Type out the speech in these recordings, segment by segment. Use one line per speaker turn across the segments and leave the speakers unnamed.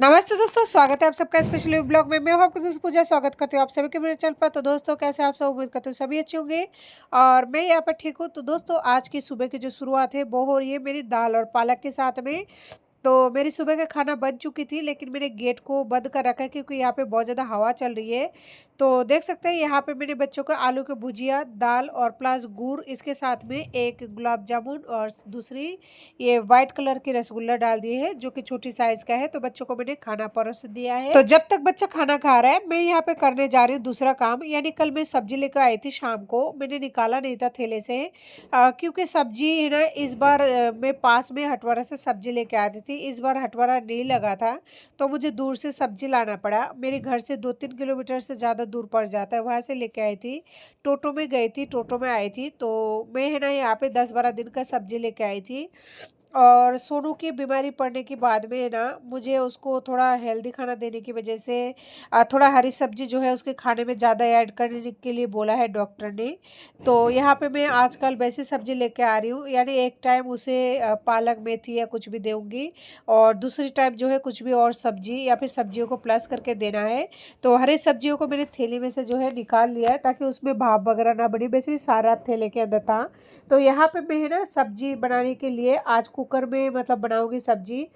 नमस्ते दोस्तों, स्वागत है आप सबका स्पेशल ब्लॉग में। मैं हूं आपकी दोस्त पूजा। स्वागत करती हूँ आप सभी के मेरे चैनल पर। तो दोस्तों, कैसे आप सब? उम्मीद करते हो सभी अच्छे होंगे और मैं यहाँ पर ठीक हूँ। तो दोस्तों, आज की सुबह की जो शुरुआत है वो हो रही है मेरी दाल और पालक के साथ में। तो मेरी सुबह का खाना बन चुकी थी, लेकिन मैंने गेट को बंद कर रखा है क्योंकि यहाँ पे बहुत ज़्यादा हवा चल रही है। तो देख सकते हैं यहाँ पे मेरे बच्चों को आलू की भुजिया, दाल और प्लस गुड़, इसके साथ में एक गुलाब जामुन और दूसरी ये वाइट कलर की रसगुल्ला डाल दिए है, जो कि छोटी साइज का है। तो बच्चों को मैंने खाना परोस दिया है। तो जब तक बच्चा खाना खा रहा है, मैं यहाँ पे करने जा रही हूँ दूसरा काम। यानी कल मैं सब्जी लेकर आई थी शाम को, मैंने निकाला नहीं था थैले से। क्योंकि सब्जी है ना, इस बार मैं पास में हटवारा से सब्जी लेके आती थी। इस बार हटवारा नहीं लगा था, तो मुझे दूर से सब्जी लाना पड़ा। मेरे घर से 2-3 किलोमीटर से ज़्यादा दूर पड़ जाता है, वहाँ से लेके आई थी। टोटो में गई थी, टोटो में आई थी। तो मैं है ना यहाँ पे 10-12 दिन का सब्जी लेके आई थी। और सोनू की बीमारी पड़ने के बाद में है ना, मुझे उसको थोड़ा हेल्दी खाना देने की वजह से थोड़ा हरी सब्जी जो है उसके खाने में ज़्यादा ऐड करने के लिए बोला है डॉक्टर ने। तो यहाँ पे मैं आजकल वैसी सब्जी लेके आ रही हूँ। यानी एक टाइम उसे पालक मेथी या कुछ भी दूंगी, और दूसरी टाइम जो है कुछ भी और सब्जी या फिर सब्जियों को प्लस करके देना है। तो हरी सब्जियों को मैंने थैली में से जो है निकाल लिया है, ताकि उसमें भाप वगैरह ना बने। वैसे भी सारा थैले के अंदर था। तो यहाँ पे मैं है ना सब्जी बनाने के लिए आज कुकर में मतलब बनाऊंगी सब्जी।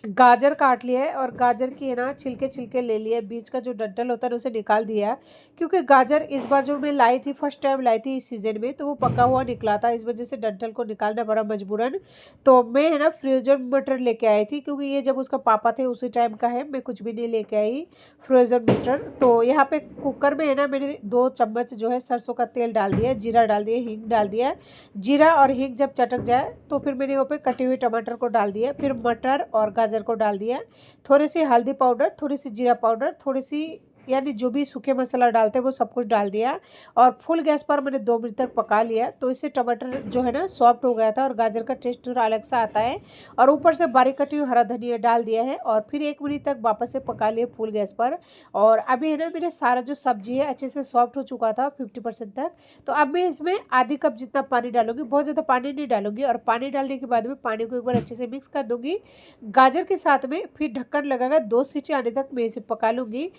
गाजर काट लिया है, और गाजर की है ना छिलके छिलके ले लिए। बीच का जो डंठल होता है उसे निकाल दिया। क्योंकि गाजर इस बार जो मैं लाई थी, फर्स्ट टाइम लाई थी इस सीज़न में, तो वो पका हुआ निकला था। इस वजह से डंठल को निकालना पड़ा मजबूरन। तो मैं है ना फ्रोजन मटर लेके आई थी, क्योंकि ये जब उसका पापा थे उसी टाइम का है। मैं कुछ भी नहीं लेके आई फ्रोजन मटर। तो यहाँ पे कुकर में है ना मैंने 2 चम्मच जो है सरसों का तेल डाल दिया, जीरा डाल दिया, हींग डाल दिया। जीरा और हींग जब चटक जाए तो फिर मैंने यहाँ पे कटे हुए टमाटर को डाल दिया, फिर मटर और गाजर को डाल दिया। थोड़ी सी हल्दी पाउडर, थोड़ी सी जीरा पाउडर, थोड़ी सी यानी जो भी सूखे मसाला डालते हैं वो सब कुछ डाल दिया। और फुल गैस पर मैंने 2 मिनट तक पका लिया। तो इससे टमाटर जो है ना सॉफ्ट हो गया था, और गाजर का टेस्ट थोड़ा अलग सा आता है। और ऊपर से बारीक कटी हुई हरा धनिया डाल दिया है, और फिर 1 मिनट तक वापस से पका लिए फुल गैस पर। और अभी है ना मेरे सारा जो सब्जी है अच्छे से सॉफ्ट हो चुका था 50% तक। तो अब मैं इसमें आधी कप जितना पानी डालूंगी, बहुत ज़्यादा पानी नहीं डालूंगी। और पानी डालने के बाद में पानी को एक बार अच्छे से मिक्स कर दूंगी गाजर के साथ में। फिर ढक्कन लगाकर 2 सीटी आने तक मैं इसे पका लूंगी।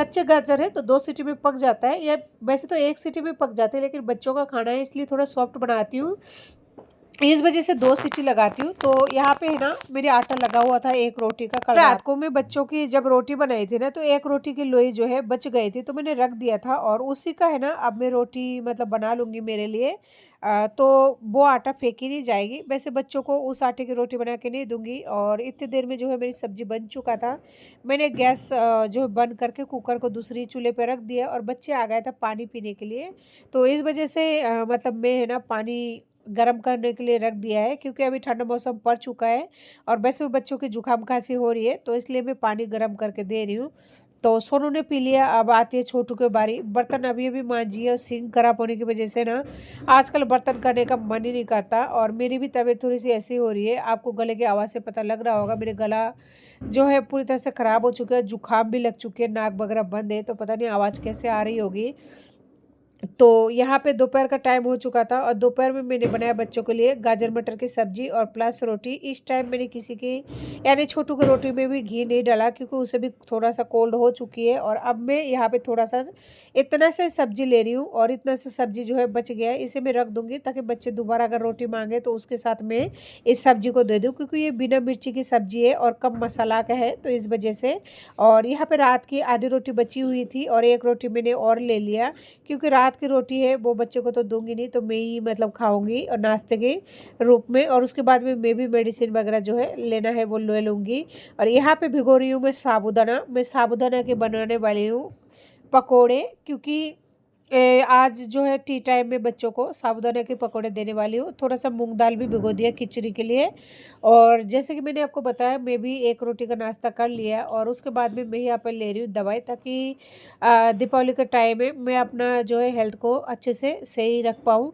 कच्चे गाजर है तो 2 सीटी में पक जाता है, या वैसे तो 1 सीटी में पक जाते हैं, लेकिन बच्चों का खाना है इसलिए थोड़ा सॉफ्ट बनाती हूँ। इस वजह से 2 सीटी लगाती हूँ। तो यहाँ पे है ना मेरे आटा लगा हुआ था एक रोटी का। कल रात को मैं बच्चों की जब रोटी बनाई थी ना, तो एक रोटी की लोई जो है बच गई थी, तो मैंने रख दिया था। और उसी का है ना अब मैं रोटी मतलब बना लूँगी मेरे लिए। तो वो आटा फेंकी नहीं जाएगी। वैसे बच्चों को उस आटे की रोटी बना के नहीं दूंगी। और इतनी देर में जो है मेरी सब्जी बन चुका था। मैंने गैस जो है बंद करके कुकर को दूसरी चूल्हे पर रख दिया, और बच्चे आ गए थे पानी पीने के लिए। तो इस वजह से मतलब मैं है ना पानी गर्म करने के लिए रख दिया है, क्योंकि अभी ठंडा मौसम पड़ चुका है। और वैसे भी बच्चों की जुकाम खांसी हो रही है, तो इसलिए मैं पानी गर्म करके दे रही हूँ। तो सोनू ने पी लिया। अब आती है छोटू की बारी। बर्तन अभी अभी मांजी है, और सिंक खराब होने की वजह से ना आजकल बर्तन करने का मन ही नहीं करता। और मेरी भी तबीयत थोड़ी सी ऐसी हो रही है, आपको गले की आवाज़ से पता लग रहा होगा। मेरे गला जो है पूरी तरह से ख़राब हो चुका है, जुकाम भी लग चुके हैं, नाक वगैरह बंद है, तो पता नहीं आवाज़ कैसे आ रही होगी। तो यहाँ पे दोपहर का टाइम हो चुका था, और दोपहर में मैंने बनाया बच्चों के लिए गाजर मटर की सब्जी और प्लस रोटी। इस टाइम मैंने किसी की यानी छोटू की रोटी में भी घी नहीं डाला, क्योंकि उसे भी थोड़ा सा कोल्ड हो चुकी है। और अब मैं यहाँ पे थोड़ा सा इतना से सब्जी ले रही हूँ, और इतना से सब्जी जो है बच गया है, इसे मैं रख दूँगी, ताकि बच्चे दोबारा अगर रोटी मांगे तो उसके साथ में इस सब्जी को दे दूँ। क्योंकि ये बिना मिर्ची की सब्जी है और कम मसाला का है, तो इस वजह से। और यहाँ पर रात की आधी रोटी बची हुई थी, और एक रोटी मैंने और ले लिया, क्योंकि रात की रोटी है वो बच्चे को तो दूंगी नहीं, तो मैं ही मतलब खाऊंगी और नाश्ते के रूप में। और उसके बाद में मैं भी मेडिसिन वगैरह जो है लेना है वो ले लूँगी। और यहाँ पे भिगो रही हूँ मैं साबूदाना के बनाने वाली हूँ पकोड़े, क्योंकि आज जो है टी टाइम में बच्चों को साबूदाना के पकोड़े देने वाली हूँ। थोड़ा सा मूंग दाल भी भिगो दिया खिचड़ी के लिए। और जैसे कि मैंने आपको बताया, मैं भी एक रोटी का नाश्ता कर लिया, और उसके बाद में मैं यहाँ पर ले रही हूँ दवाई, ताकि दीपावली के टाइम में मैं अपना जो है हेल्थ को अच्छे से सही रख पाऊँ।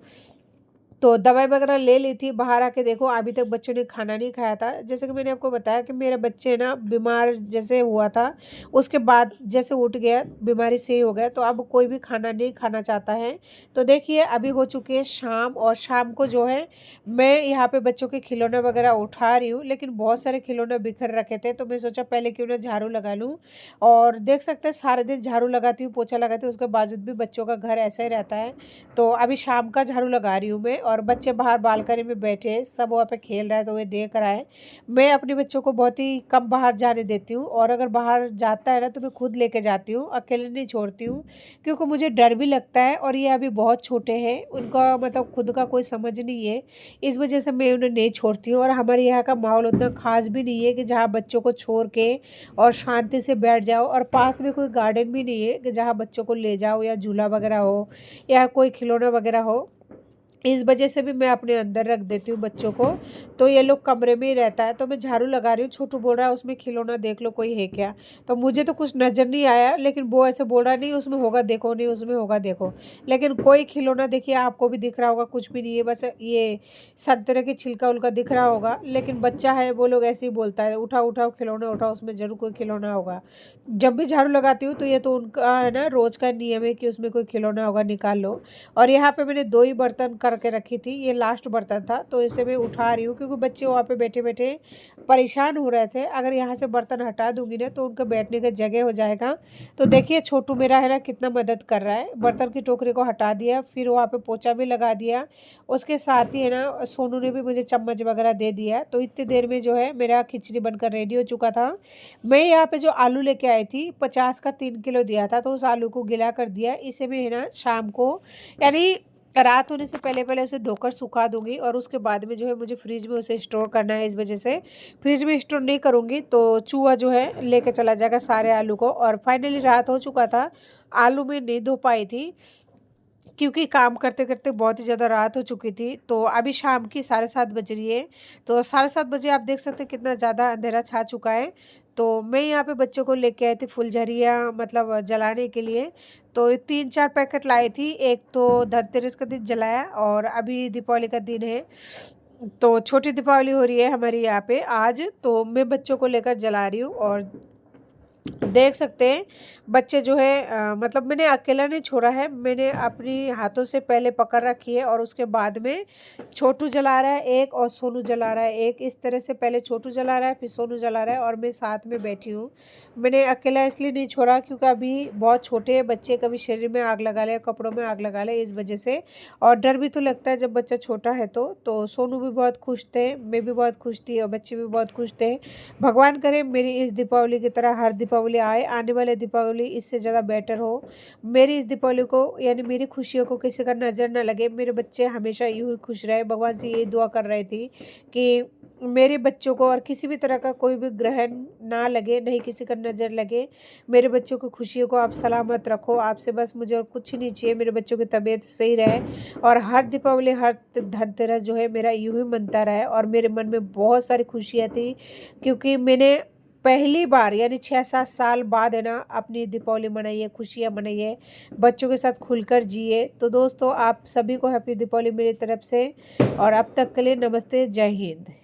तो दवाई वगैरह ले ली थी, बाहर आके देखो अभी तक बच्चों ने खाना नहीं खाया था। जैसे कि मैंने आपको बताया कि मेरा बच्चे ना बीमार जैसे हुआ था, उसके बाद जैसे उठ गया, बीमारी से ही हो गया, तो अब कोई भी खाना नहीं खाना चाहता है। तो देखिए अभी हो चुकी है शाम, और शाम को जो है मैं यहाँ पे बच्चों के खिलौने वगैरह उठा रही हूँ, लेकिन बहुत सारे खिलौने बिखर रखे थे, तो मैं सोचा पहले क्यों ना झाड़ू लगा लूँ। और देख सकते हैं सारे दिन झाड़ू लगाती हूँ, पोछा लगाती हूँ, उसके बावजूद भी बच्चों का घर ऐसा ही रहता है। तो अभी शाम का झाड़ू लगा रही हूँ मैं, और बच्चे बाहर बालकनी में बैठे हैं, सब वहाँ पे खेल रहा है, तो वे देख रहा है। मैं अपने बच्चों को बहुत ही कम बाहर जाने देती हूँ, और अगर बाहर जाता है ना तो मैं खुद लेके जाती हूँ, अकेले नहीं छोड़ती हूँ, क्योंकि मुझे डर भी लगता है, और ये अभी बहुत छोटे हैं, उनका मतलब खुद का कोई समझ नहीं है, इस वजह से मैं उन्हें नहीं छोड़ती हूँ। और हमारे यहाँ का माहौल उतना खास भी नहीं है कि जहाँ बच्चों को छोड़ के और शांति से बैठ जाओ, और पास में कोई गार्डन भी नहीं है कि जहाँ बच्चों को ले जाओ, या झूला वगैरह हो, या कोई खिलौना वगैरह हो। इस वजह से भी मैं अपने अंदर रख देती हूँ बच्चों को, तो ये लोग कमरे में ही रहता है। तो मैं झाड़ू लगा रही हूँ, छोटू बोल रहा है उसमें खिलौना देख लो कोई है क्या। तो मुझे तो कुछ नज़र नहीं आया, लेकिन वो ऐसे बोल रहा नहीं उसमें होगा देखो, नहीं उसमें होगा देखो, लेकिन कोई खिलौना देखिए आपको भी दिख रहा होगा, कुछ भी नहीं है, बस ये संतरे की छिलका उलका दिख रहा होगा। लेकिन बच्चा है वो लोग ऐसे ही बोलता है, उठाओ उठाओ खिलौना उठाओ, उसमें ज़रूर कोई खिलौना होगा। जब भी झाड़ू लगाती हूँ तो ये तो उनका है ना रोज़ का नियम है कि उसमें कोई खिलौना होगा निकाल लो। और यहाँ पे मैंने 2 ही बर्तन करके रखी थी, ये लास्ट बर्तन था, तो इसे मैं उठा रही हूँ, क्योंकि बच्चे वहाँ पे बैठे बैठे परेशान हो रहे थे। अगर यहाँ से बर्तन हटा दूंगी ना तो उनका बैठने का जगह हो जाएगा। तो देखिए छोटू मेरा है ना कितना मदद कर रहा है, बर्तन की टोकरी को हटा दिया, फिर वहाँ पे पोछा भी लगा दिया, उसके साथ ही है ना सोनू ने भी मुझे चम्मच वगैरह दे दिया। तो इतनी देर में जो है मेरा खिचड़ी बनकर रेडी हो चुका था। मैं यहाँ पे जो आलू लेके आई थी 50 का 3 किलो दिया था, तो उस आलू को गिला कर दिया। इसे मैं है ना शाम को, यानी रात होने से पहले पहले उसे धोकर सुखा दूंगी, और उसके बाद में जो है मुझे फ्रिज में उसे स्टोर करना है, इस वजह से फ्रिज में स्टोर नहीं करूंगी तो चूहा जो है लेके चला जाएगा सारे आलू को। और फाइनली रात हो चुका था, आलू में नहीं धो पाई थी, क्योंकि काम करते करते बहुत ही ज़्यादा रात हो चुकी थी। तो अभी शाम की 7:30 बज रही है, तो 7:30 बजे आप देख सकते हैं कितना ज़्यादा अंधेरा छा चुका है। तो मैं यहाँ पे बच्चों को लेके आई थी फुलझरिया मतलब जलाने के लिए। तो 3-4 पैकेट लाई थी, एक तो धनतेरस का दिन जलाया, और अभी दीपावली का दिन है, तो छोटी दीपावली हो रही है हमारे यहाँ पे आज। तो मैं बच्चों को लेकर जला रही हूँ, और देख सकते हैं बच्चे जो है मतलब मैंने अकेला नहीं छोड़ा है, मैंने अपनी हाथों से पहले पकड़ रखी है, और उसके बाद में छोटू जला रहा है एक, और सोनू जला रहा है एक। इस तरह से पहले छोटू जला रहा है, फिर सोनू जला रहा है, और मैं साथ में बैठी हूँ। मैंने अकेला इसलिए नहीं छोड़ा क्योंकि अभी बहुत छोटे हैं बच्चे, कभी शरीर में आग लगा ले, कपड़ों में आग लगा ले, इस वजह से। और डर भी तो लगता है जब बच्चा छोटा है। तो सोनू भी बहुत खुश थे, मैं भी बहुत खुश थी, और बच्चे भी बहुत खुश थे। भगवान करे मेरी इस दीपावली की तरह हर दीपावली आए, आने वाले दीपावली इससे ज़्यादा बेटर हो। मेरी इस दीपावली को यानी मेरी खुशियों को किसी का नज़र ना लगे, मेरे बच्चे हमेशा यूँ ही खुश रहे। भगवान से यही दुआ कर रही थी कि मेरे बच्चों को और किसी भी तरह का कोई भी ग्रहण ना लगे, नहीं किसी का नज़र लगे। मेरे बच्चों की खुशियों को आप सलामत रखो, आपसे बस मुझे और कुछ नहीं चाहिए, मेरे बच्चों की तबीयत सही रहे, और हर दीपावली हर धनतेरस जो है मेरा यूँ ही मनता रहे। और मेरे मन में बहुत सारी खुशियाँ थी, क्योंकि मैंने पहली बार यानी 6-7 साल बाद है ना अपनी दीपावली मनाई है, खुशियाँ मनाई है, बच्चों के साथ खुलकर जिए। तो दोस्तों आप सभी को हैप्पी दीपावली मेरी तरफ से, और अब तक के लिए नमस्ते, जय हिंद।